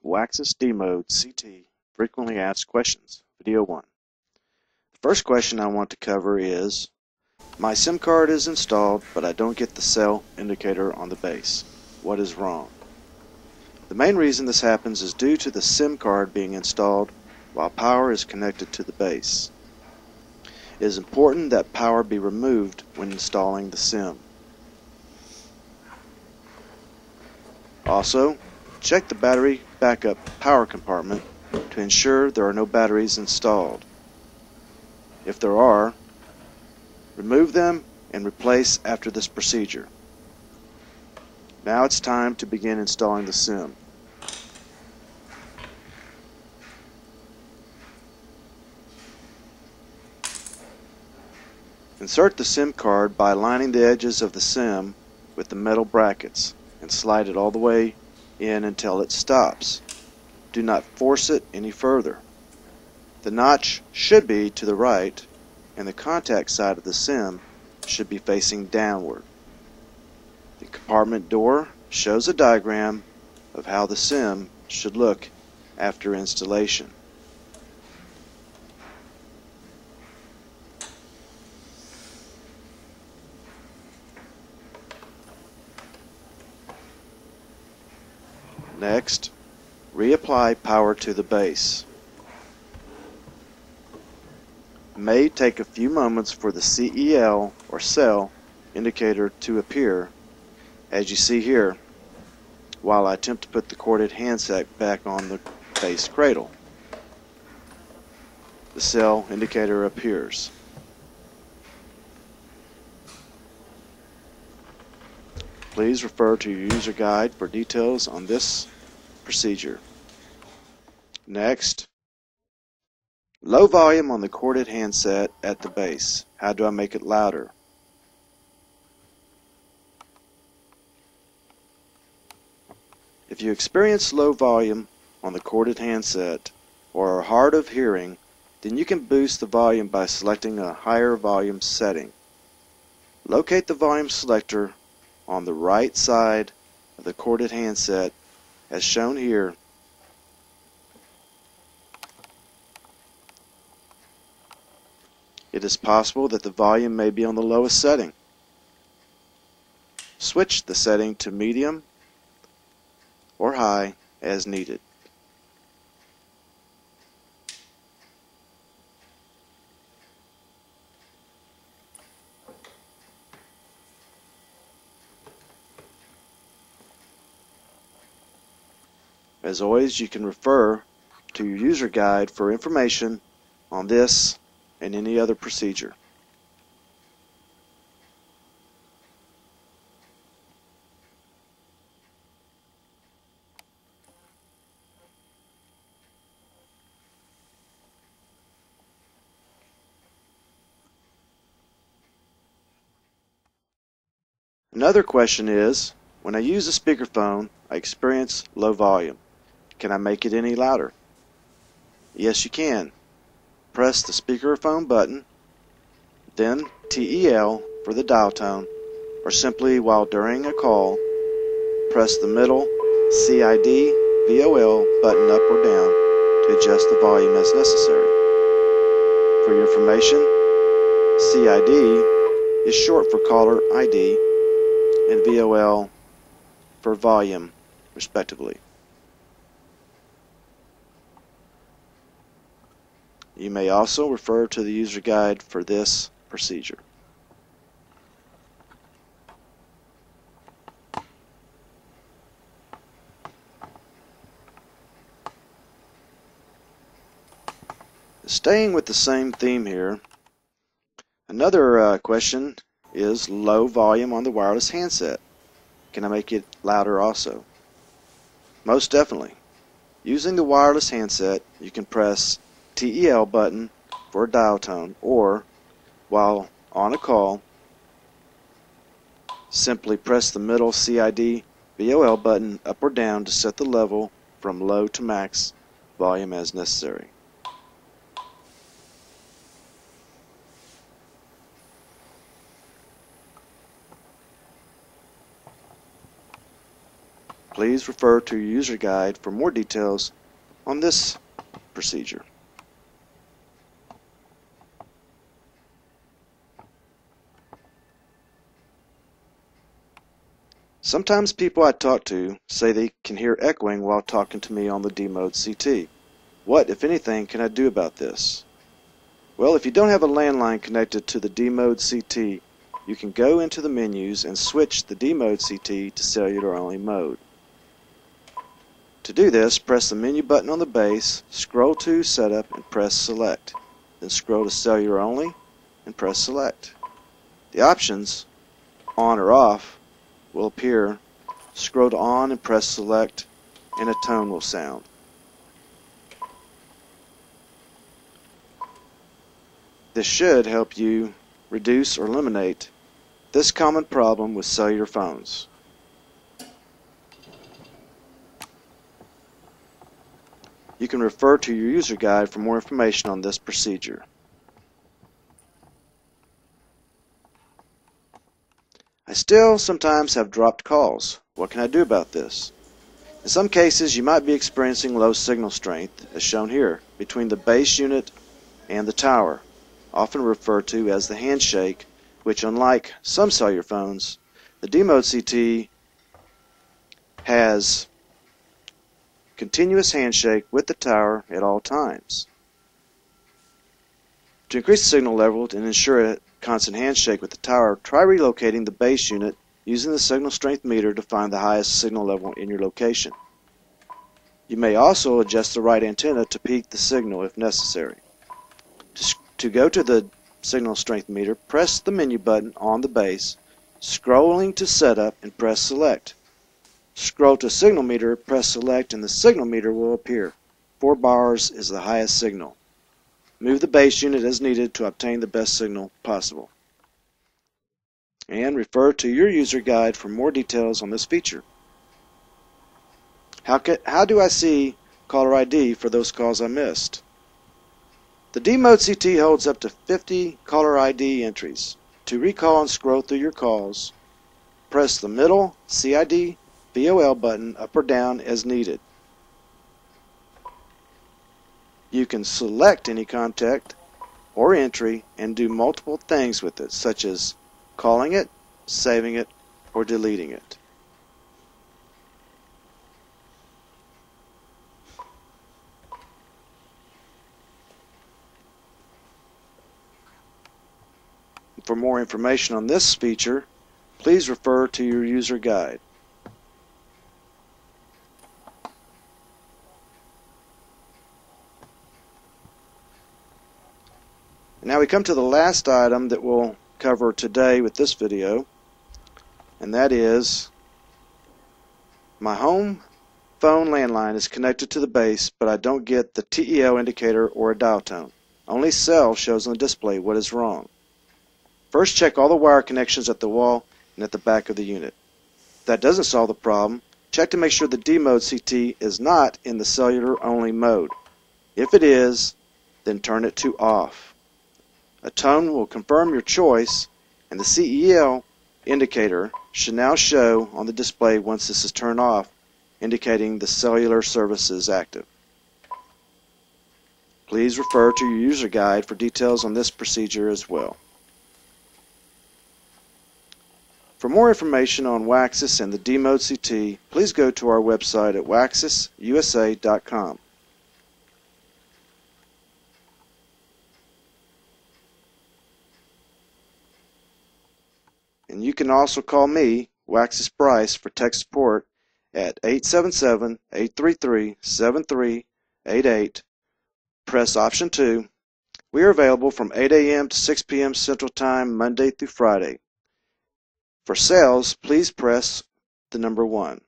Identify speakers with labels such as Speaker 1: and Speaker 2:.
Speaker 1: Waxess D Mode CT Frequently Asked Questions, Video 1. The first question I want to cover is, my SIM card is installed, but I don't get the cell indicator on the base. What is wrong? The main reason this happens is due to the SIM card being installed while power is connected to the base. It is important that power be removed when installing the SIM. Also, check the battery backup power compartment to ensure there are no batteries installed. If there are, remove them and replace after this procedure. Now it's time to begin installing the SIM. Insert the SIM card by lining the edges of the SIM with the metal brackets and slide it all the way in until it stops. Do not force it any further. The notch should be to the right and the contact side of the SIM should be facing downward. The compartment door shows a diagram of how the SIM should look after installation. Next, reapply power to the base. It may take a few moments for the CEL or cell indicator to appear, as you see here, while I attempt to put the corded handset back on the base cradle. The cell indicator appears. Please refer to your user guide for details on this procedure. Next, low volume on the corded handset at the base. How do I make it louder? If you experience low volume on the corded handset or are hard of hearing, then you can boost the volume by selecting a higher volume setting. Locate the volume selector on the right side of the corded handset as shown here. It is possible that the volume may be on the lowest setting. Switch the setting to medium or high as needed. As always, you can refer to your user guide for information on this and any other procedure. Another question is, when I use a speakerphone, I experience low volume. Can I make it any louder? Yes, you can. Press the speakerphone button, then TEL for the dial tone, or simply while during a call, press the middle CID VOL button up or down to adjust the volume as necessary. For your information, CID is short for caller ID and VOL for volume, respectively. You may also refer to the user guide for this procedure. Staying with the same theme here, another question is low volume on the wireless handset. Can I make it louder also? Most definitely. Using the wireless handset, you can press TEL button for a dial tone, or while on a call, simply press the middle CID VOL button up or down to set the level from low to max volume as necessary. Please refer to your user guide for more details on this procedure. Sometimes people I talk to say they can hear echoing while talking to me on the D Mode CT. What, if anything, can I do about this? Well, if you don't have a landline connected to the D Mode CT, you can go into the menus and switch the D Mode CT to cellular only mode. To do this, press the menu button on the base, scroll to Setup and press Select. Then scroll to Cellular Only and press Select. The options, on or off, will appear. Scroll to On and press Select, and a tone will sound. This should help you reduce or eliminate this common problem with cellular phones. You can refer to your user guide for more information on this procedure. I still sometimes have dropped calls. What can I do about this? In some cases, you might be experiencing low signal strength, as shown here, between the base unit and the tower, often referred to as the handshake, which, unlike some cellular phones, the D Mode CT has continuous handshake with the tower at all times. To increase the signal level and ensure a constant handshake with the tower, try relocating the base unit using the signal strength meter to find the highest signal level in your location. You may also adjust the right antenna to peak the signal if necessary. To go to the signal strength meter, press the menu button on the base, scrolling to Setup and press Select. Scroll to Signal Meter, press Select, and the signal meter will appear. 4 bars is the highest signal. Move the base unit as needed to obtain the best signal possible. And refer to your user guide for more details on this feature. How do I see caller ID for those calls I missed? The D Mode CT holds up to 50 caller ID entries. To recall and scroll through your calls, press the middle CID VOL button up or down as needed. You can select any contact or entry and do multiple things with it, such as calling it, saving it, or deleting it. For more information on this feature, please refer to your user guide. Now we come to the last item that we'll cover today with this video, and that is my home phone landline is connected to the base, but I don't get the TEL indicator or a dial tone. Only cell shows on the display. What is wrong? First, check all the wire connections at the wall and at the back of the unit. If that doesn't solve the problem, check to make sure the D Mode CT is not in the cellular only mode. If it is, then turn it to off. A tone will confirm your choice, and the CEL indicator should now show on the display once this is turned off, indicating the cellular service is active. Please refer to your user guide for details on this procedure as well. For more information on Waxess and the D Mode CT, please go to our website at waxessusa.com. And you can also call me, Waxess Bryce, for tech support at 877-833-7388. Press option 2. We are available from 8 a.m. to 6 p.m. Central Time, Monday through Friday. For sales, please press the number 1.